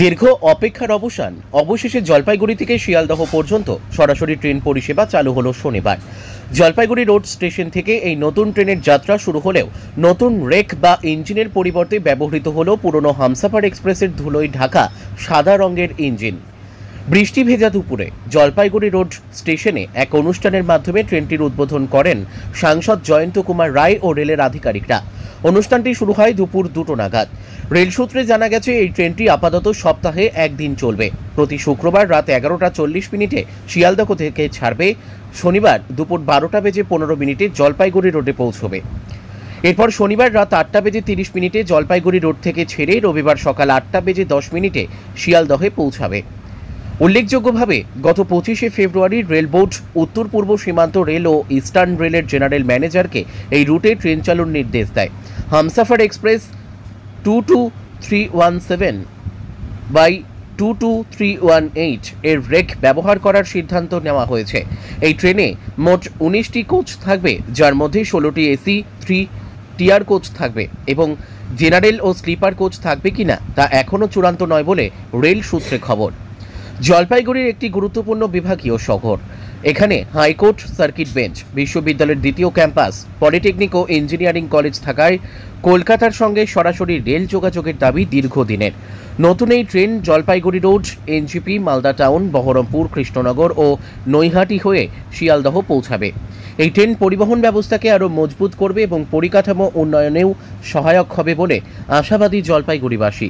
দীর্ঘ অপেক্ষার অবসান, অবশেষে জলপাইগুড়ি থেকে শিয়ালদহ পর্যন্ত সরাসরি ট্রেন পরিষেবা চালু হলো শনিবার। জলপাইগুড়ি রোড স্টেশন থেকে এই নতুন ট্রেনের যাত্রা শুরু হলেও নতুন রেক বা ইঞ্জিনের পরিবর্তে ব্যবহৃত হলো পুরনো হামসাফার এক্সপ্রেসের ধুলোয় ঢাকা সাদা রঙের ইঞ্জিন। বৃষ্টি ভেজা দুপুরে জলপাইগুড়ি রোড স্টেশনে এক অনুষ্ঠানের মাধ্যমে ট্রেনটির উদ্বোধন করেন সাংসদ জয়ন্ত কুমার রায় ও রেলের আধিকারিকরা। অনুষ্ঠানটি শুরু হয় দুপুর 2টো নাগাদ। রেল সূত্রে জানা গেছে, এই ট্রেনটি আপাতত সপ্তাহে একদিন চলবে। প্রতি শুক্রবার রাত 11:40 শিয়ালদহ থেকে ছাড়বে, শনিবার দুপুর 12:15 জলপাইগুড়ি রোডে পৌঁছবে। এরপর শনিবার রাত 8:30 জলপাইগুড়ি রোড থেকে ছেড়ে রবিবার সকাল 8:10 শিয়ালদহে পৌঁছাবে। উল্লেখযোগ্যভাবে গত 25শে ফেব্রুয়ারি রেল বোর্ড উত্তর পূর্ব সীমান্ত রেল ও ইস্টার্ন রেলের জেনারেল ম্যানেজারকে এই রুটে ট্রেন চালুর নির্দেশ দেয়। হামসাফার এক্সপ্রেস 22317/22318 এর রেক ব্যবহার করার সিদ্ধান্ত নেওয়া হয়েছে। এই ট্রেনে মোট 19টি কোচ থাকবে, যার মধ্যে 16টি এসি 3 টিয়ার কোচ থাকবে এবং জেনারেল ও স্লিপার কোচ থাকবে কিনা তা এখনও চূড়ান্ত নয় বলে রেল সূত্রে খবর। জলপাইগুড়ির একটি গুরুত্বপূর্ণ বিভাগীয় শহর। এখানে হাইকোর্ট, সার্কিট বেঞ্চ, বিশ্ববিদ্যালয়ের দ্বিতীয় ক্যাম্পাস, পলিটেকনিক ও ইঞ্জিনিয়ারিং কলেজ থাকায় কলকাতার সঙ্গে সরাসরি রেল যোগাযোগের দাবি দীর্ঘদিনের। নতুন এই train Jalpaiguri road, NJP, Malda town, Baharampur, Krishnanagar ও নৈহাটি হয়ে শিয়ালদহ পৌঁছাবে। এই ট্রেন পরিবহন ব্যবস্থাকে আরও মজবুত করবে এবং পরিকাঠামো উন্নয়নেও সহায়ক হবে বলে আশাবাদী জলপাইগুড়িবাসী।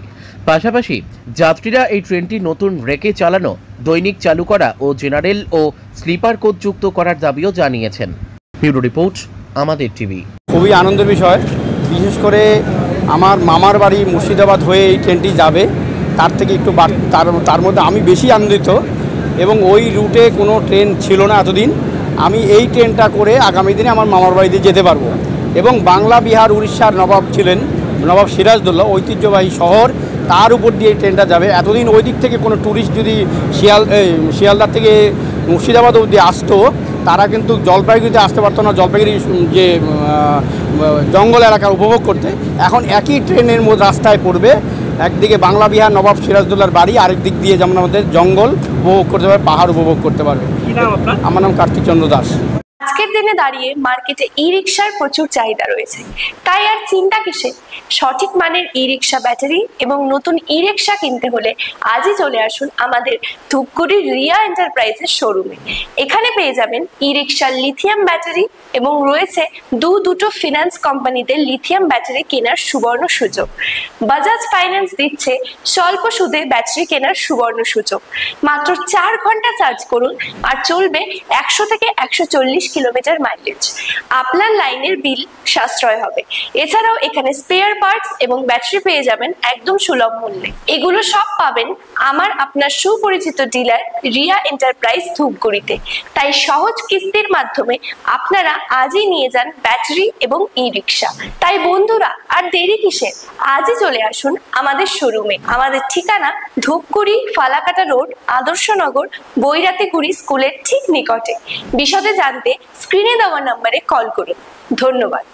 পাশাপাশি যাত্রীরা এই ট্রেনটি নতুন রেকে চালানো, দৈনিক চালু করা ও জেনারেল ও স্লিপার কোচ যুক্ত করার দাবিও জানিয়েছেন। ব্যুরো রিপোর্ট, আমাদের টিভি। খুবই আনন্দের বিষয়, বিশেষ করে আমার মামার বাড়ি মুর্শিদাবাদ হয়ে এই ট্রেনটি যাবে, তার থেকে একটু তার মধ্যে আমি বেশি আনন্দিত। এবং ওই রুটে কোনো ট্রেন ছিল না এতদিন। আমি এই ট্রেনটা করে আগামী দিনে আমার মামার বাড়িতে যেতে পারবো। এবং বাংলা, বিহার, উড়িষ্যার নবাব ছিলেন নবাব সিরাজদৌল্লা, ঐতিহ্যবাহী শহর, তার উপর দিয়ে এই ট্রেনটা যাবে। এতদিন ওই দিক থেকে কোনো ট্যুরিস্ট যদি শিয়ালদা থেকে মুর্শিদাবাদ অবধি আসতো, তারা কিন্তু জলপাইগুড়িতে আসতে পারতো না, জলপাইগুড়ি যে জঙ্গল এলাকা উপভোগ করতে। এখন একই ট্রেনের মধ্যে রাস্তায় পড়বে, একদিকে বাংলা, বিহার, নবাব সিরাজদৌল্লার বাড়ি, আরেক দিক দিয়ে যেমন আমাদের জঙ্গল উপভোগ করতে পারবে, পাহাড় উপভোগ করতে পারবে। আমার নাম কার্তিক চন্দ্র দাস। আজকের দিনে দাঁড়িয়ে মার্কেটে ই রিক্সার প্রচুর চাহিদা রয়েছে, তাই আর চিন্তা কিসে? সঠিক মানের ই রিক্সা ব্যাটারি এবং নতুন ই রিক্সা কিনতে হলে আজই চলে আসুন আমাদের ধূপগুড়ির রিয়া এন্টারপ্রাইজের শোরুমে। এখানে পেয়ে যাবেন ই রিক্সার লিথিয়াম ব্যাটারি এবং রয়েছে দুটো ফিনান্স কোম্পানিতে লিথিয়াম ব্যাটারি কেনার সুবর্ণ সুযোগ। বাজাজ ফাইন্যান্স দিচ্ছে স্বল্প সুদে ব্যাটারি কেনার সুবর্ণ সুযোগ। মাত্র 4 ঘন্টা চার্জ করুন আর চলবে 100 থেকে 140 কিলোমিটার মাইলেজ। আপনার লাইনের বিল সাশ্রয় হবে। এছাড়াও এখানে স্পেয়ার পার্টস এবং ব্যাটারি পেয়ে যাবেন একদম সুলভ মূল্যে। এগুলো সব পাবেন আপনার সুপরিচিত ডিলার রিয়া এন্টারপ্রাইজ ধূপগুড়িতে। তাই সহজ কিস্তির মাধ্যমে আপনারা আজই নিয়ে যান ব্যাটারি এবং ই রিক্সা। তাই বন্ধুরা, আর দেরি কিসের? আজই চলে আসুন আমাদের শোরুমে। আমাদের ঠিকানা ধূপগুড়ি ফালাকাটা রোড, আদর্শনগর, বৈরাতিগুড়ি স্কুলের ঠিক নিকটে। বিশদে জানতে স্ক্রিনে দেওয়া নম্বরে কল করুন। ধন্যবাদ।